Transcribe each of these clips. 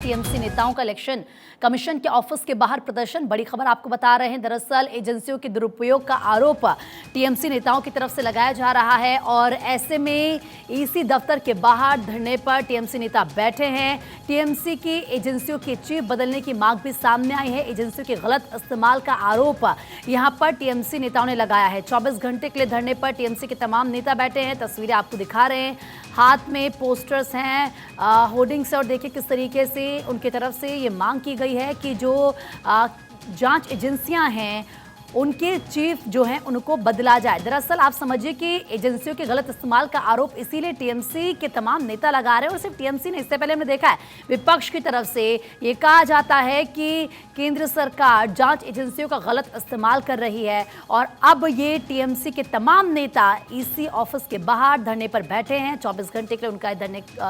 TMC नेताओं का election commission के ऑफिस के बाहर प्रदर्शन। बड़ी खबर आपको बता रहे हैं। दरअसल एजेंसियों के दुरुपयोग का आरोप टीएमसी नेताओं की तरफ से लगाया जा रहा है और ऐसे में ईसी दफ्तर के बाहर धरने पर टीएमसी नेता बैठे हैं। टीएमसी की एजेंसियों की चीफ बदलने की मांग भी सामने आई है। एजेंसियों के गलत इस्तेमाल का आरोप यहां पर टीएमसी नेताओं ने लगाया है। 24 घंटे के लिए धरने पर टीएमसी के तमाम नेता बैठे हैं। तस्वीरें आपको दिखा रहे हैं, हाथ में पोस्टर्स हैं, होर्डिंग्स, और देखिए किस तरीके से उनकी तरफ से ये मांग की गई है कि जो जांच एजेंसियां हैं उनके चीफ जो हैं उनको बदला जाए। दरअसल आप समझिए कि एजेंसियों के गलत इस्तेमाल का आरोप इसीलिए टीएमसी के तमाम नेता लगा रहे हैं। और सिर्फ टीएमसी ने, इससे पहले हमने देखा है विपक्ष की तरफ से ये कहा जाता है कि केंद्र सरकार जांच एजेंसियों का गलत इस्तेमाल कर रही है। और अब ये टीएमसी के तमाम नेता ईसी ऑफिस के बाहर धरने पर बैठे हैं। 24 घंटे के लिए उनका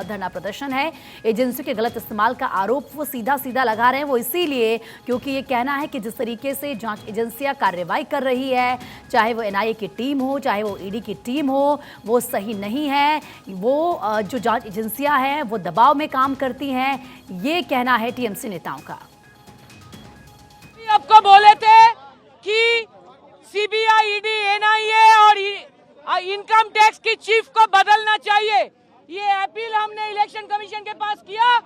धरना प्रदर्शन है। एजेंसियों के गलत इस्तेमाल का आरोप वो सीधा सीधा लगा रहे हैं। वो इसीलिए क्योंकि ये कहना है कि जिस तरीके से जांच एजेंसियां कार्रवाई कर रही है, चाहे वो एनआईए की टीम हो, चाहे वो ईडी की टीम हो, वो सही नहीं है। वो जो जांच एजेंसियां हैं वो दबाव में काम करती हैं, ये कहना है टीएमसी नेताओं का। आपको बोले थे कि सीबीआई, ईडी, एनआईए और इनकम टैक्स की चीफ को बदलना चाहिए। ये अपील हमने इलेक्शन कमीशन के पास किया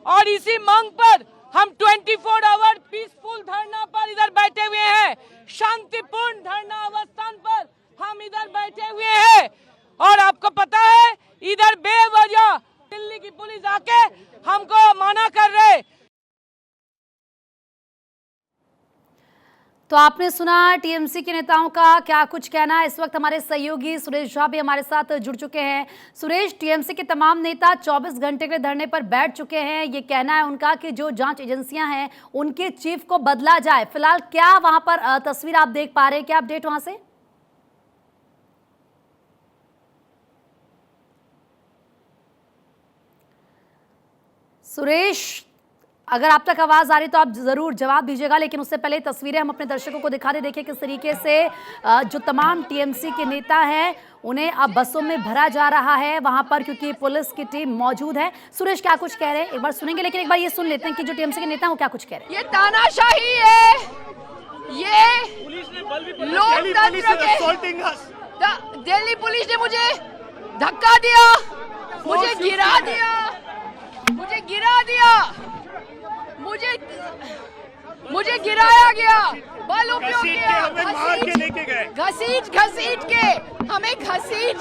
और इसी मांग पर हम 24 आवर पीसफुल धरना पर इधर बैठे हुए हैं। शांतिपूर्ण धरना अवस्थान पर हम इधर बैठे हुए हैं। और आपको पता है इधर बेवजह दिल्ली की पुलिस आके हमको मना कर रहे। तो आपने सुना टीएमसी के नेताओं का क्या कुछ कहना है। इस वक्त हमारे सहयोगी सुरेश झा भी हमारे साथ जुड़ चुके हैं। सुरेश, टीएमसी के तमाम नेता 24 घंटे के धरने पर बैठ चुके हैं। ये कहना है उनका कि जो जांच एजेंसियां हैं उनके चीफ को बदला जाए। फिलहाल क्या वहां पर तस्वीर आप देख पा रहे हैं, क्या अपडेट वहां से? सुरेश, अगर आप तक आवाज आ रही तो आप जरूर जवाब दीजिएगा, लेकिन उससे पहले तस्वीरें हम अपने दर्शकों को दिखा दे। देखिए किस तरीके से जो तमाम टीएमसी के नेता हैं उन्हें अब बसों में भरा जा रहा है वहां पर, क्योंकि पुलिस की टीम मौजूद है। सुरेश, क्या कुछ कह रहे हैं एक बार सुनेंगे, लेकिन एक बार ये सुन लेते हैं कि जो टीएमसी के नेता हैं वो क्या कुछ कह रहे हैं। ये तानाशाही है, ये लोकतंत्र के दिल्ली पुलिस ने मुझे धक्का दिया, मुझे गिरा दिया, मुझे गिराया गया, बल उपयोग किया, घसीट के हमें घसीट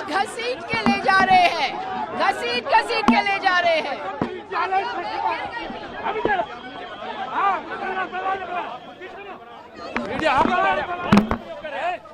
के ले जा रहे हैं, घसीट के ले जा रहे हैं।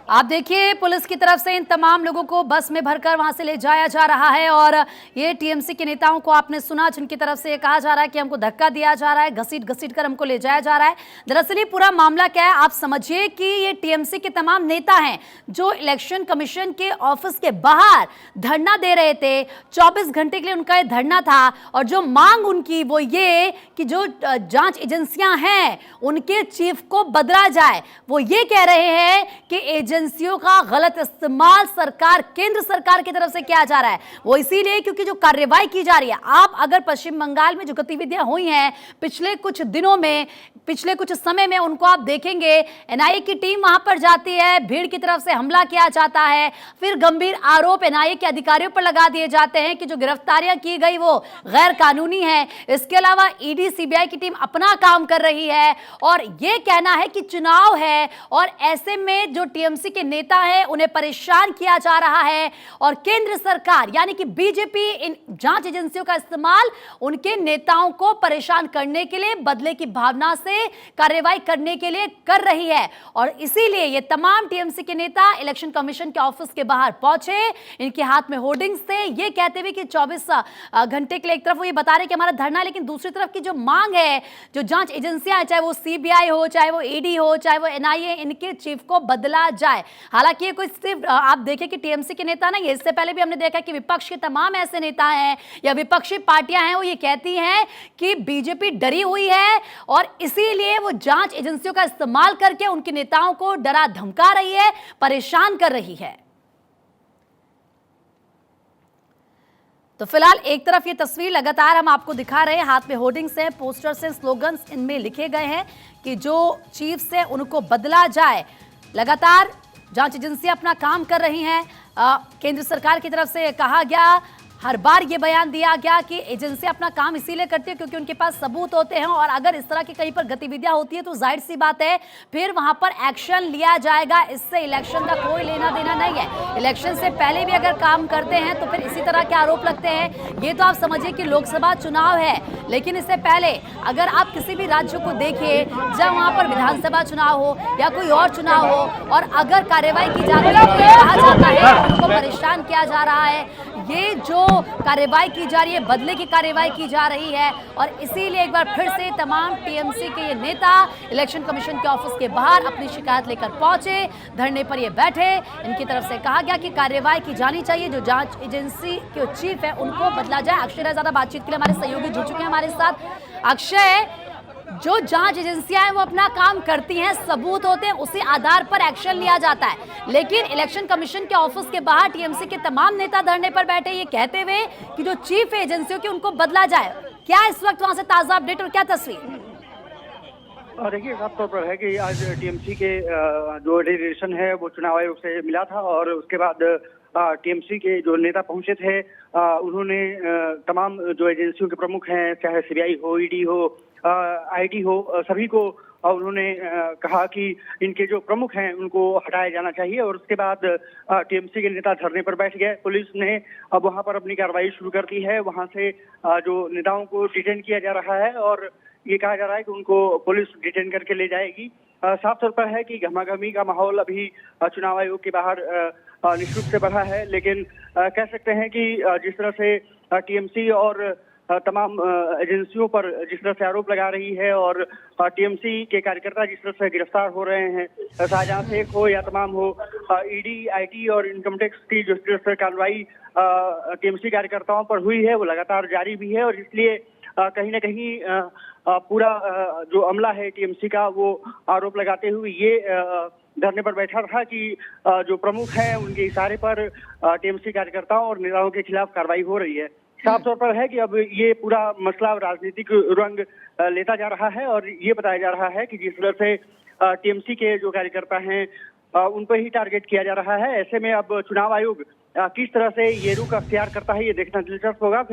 आप देखिए पुलिस की तरफ से इन तमाम लोगों को बस में भरकर वहां से ले जाया जा रहा है। और ये टीएमसी के नेताओं को आपने सुना जिनकी तरफ से ये कहा जा रहा है कि हमको धक्का दिया जा रहा है, घसीट कर हमको ले जाया जा रहा है। दरअसल ये पूरा मामला क्या है, आप समझिए कि ये टीएमसी के तमाम नेता हैं जो इलेक्शन कमीशन के ऑफिस के बाहर धरना दे रहे थे। 24 घंटे के लिए उनका ये धरना था और जो मांग उनकी वो ये कि जो जांच एजेंसियां हैं उनके चीफ को बदला जाए। वो ये कह रहे हैं कि एजेंसियों का गलत इस्तेमाल सरकार, केंद्र सरकार की तरफ से किया जा रहा है। वो इसीलिए क्योंकि जो कार्रवाई की जा रही है, आप अगर पश्चिम बंगाल में जो गतिविधियां हुई हैं पिछले कुछ दिनों में, पिछले कुछ समय में, उनको आप देखेंगे एनआईए की टीम वहां पर जाती है, भीड़ की तरफ से हमला किया जाता है, फिर गंभीर आरोप एनआईए के अधिकारियों पर लगा दिए जाते हैं कि जो गिरफ्तारियां की गई वो गैर कानूनी है। इसके अलावा ईडी, सीबीआई की टीम अपना काम कर रही है और यह कहना है कि चुनाव है और ऐसे में जो टीएमसी के नेता हैं उन्हें परेशान किया जा रहा है और केंद्र सरकार यानी कि बीजेपी इन जांच एजेंसियों का इस्तेमाल उनके नेताओं को परेशान करने के लिए, बदले की भावना से कार्रवाई करने के लिए कर रही है। और इसीलिए ये तमाम टीएमसी के नेता इलेक्शन कमीशन के ऑफिस के बाहर पहुंचे। इनके हाथ में होर्डिंग्स थे, ये कहते हुए कि 24 घंटे के लिए एक तरफ वो ये बता रहे कि हमारा धरना, लेकिन दूसरी तरफ की जो मांग है, जो जांच एजेंसियां, चाहे वो सीबीआई हो, चाहे वो ईडी हो, चाहे वो एनआईए, इनके चीफ को बदला जाए। हालांकि ये कुछ सिर्फ आप देखें कि टीएमसी के नेता नहीं है, इससे पहले भी हमने देखा कि विपक्ष के तमाम ऐसे नेता हैं या विपक्षी पार्टियां हैं वो ये कहती हैं कि बीजेपी डरी हुई है और इसीलिए वो जांच एजेंसियों का इस्तेमाल करके उनके नेताओं को डरा धमका रही है, परेशान कर रही है। तो फिलहाल एक तरफ ये तस्वीर लगातार हम आपको दिखा रहे हैं, हाथ में होर्डिंग्स हैं, पोस्टर्स हैं, स्लोगन्स इनमें लिखे गए हैं कि जो चीफ्स हैं उनको बदला जाए। लगातार जांच एजेंसियां अपना काम कर रही हैं। केंद्र सरकार की तरफ से कहा गया, हर बार ये बयान दिया गया कि एजेंसियां अपना काम इसीलिए करती है क्योंकि उनके पास सबूत होते हैं और अगर इस तरह की कहीं पर गतिविधियां होती है तो जाहिर सी बात है फिर वहां पर एक्शन लिया जाएगा। इससे इलेक्शन का कोई लेना देना नहीं है। इलेक्शन से पहले भी अगर काम करते हैं तो फिर इसी तरह के आरोप लगते हैं। ये तो आप समझिए कि लोकसभा चुनाव है, लेकिन इससे पहले अगर आप किसी भी राज्य को देखिए जब वहां पर विधानसभा चुनाव हो या कोई और चुनाव हो और अगर कार्रवाई की जाती है तो कहा जाता है उनको परेशान किया जा रहा है। ये जो कार्रवाई की जा रही है, बदले की कार्रवाई की जा रही है और इसीलिए एक बार फिर से तमाम टीएमसी के ये नेता इलेक्शन कमीशन के ऑफिस के बाहर अपनी शिकायत लेकर पहुंचे, धरने पर ये बैठे। इनकी तरफ से कहा गया कि कार्रवाई की जानी चाहिए, जो जांच एजेंसी के चीफ है उनको बदला जाए। अक्षय ज्यादा बातचीत के लिए हमारे सहयोगी जुड़ चुके हैं हमारे साथ। अक्षय, जो जांच एजेंसियां हैं वो अपना काम करती हैं, सबूत होते हैं, उसी आधार पर एक्शन लिया जाता है, लेकिन इलेक्शन कमीशन के ऑफिस के बाहर टीएमसी के तमाम नेता धरने पर बैठे ये कहते हुए कि जो चीफ है एजेंसियों की उनको बदला जाए। क्या इस वक्त वहां से ताजा अपडेट और क्या तस्वीर? देखिए, साफ तौर पर है कि आज टीएमसी के जो डेलीगेशन है वो चुनाव आयोग से मिला था और उसके बाद टीएमसी के जो नेता पहुंचे थे उन्होंने तमाम जो एजेंसियों के प्रमुख हैं, चाहे सीबीआई हो, ईडी हो, आईटी हो, सभी को उन्होंने कहा कि इनके जो प्रमुख हैं उनको हटाया जाना चाहिए और उसके बाद टीएमसी के नेता धरने पर बैठ गए। पुलिस ने अब वहां पर अपनी कार्रवाई शुरू कर दी है। वहां से जो नेताओं को डिटेन किया जा रहा है और ये कहा जा रहा है कि उनको पुलिस डिटेन करके ले जाएगी। साफ तौर पर है कि घमाघमी का माहौल अभी चुनाव आयोग के बाहर निश्चित रूप से बढ़ा है, लेकिन कह सकते हैं कि जिस तरह से टीएमसी और तमाम एजेंसियों पर जिस तरह से आरोप लगा रही है और टीएमसी के कार्यकर्ता जिस तरह से गिरफ्तार हो रहे हैं, शाहजहां शेख हो या तमाम हो, ईडी, आईटी और इनकम टैक्स की जो कार्रवाई टीएमसी कार्यकर्ताओं पर हुई है वो लगातार जारी भी है और इसलिए कहीं ना कहीं पूरा जो अमला है टीएमसी का वो आरोप लगाते हुए ये धरने पर बैठा था कि जो प्रमुख हैं उनके इशारे पर टीएमसी कार्यकर्ताओं और नेताओं के खिलाफ कार्रवाई हो रही है। साफ तौर पर है कि अब ये पूरा मसला राजनीतिक रंग लेता जा रहा है और ये बताया जा रहा है कि जिस तरह से टीएमसी के जो कार्यकर्ता हैं उन पर ही टारगेट किया जा रहा है। ऐसे में अब चुनाव आयोग किस तरह से ये रुख अख्तियार करता है ये देखना दिलचस्प होगा।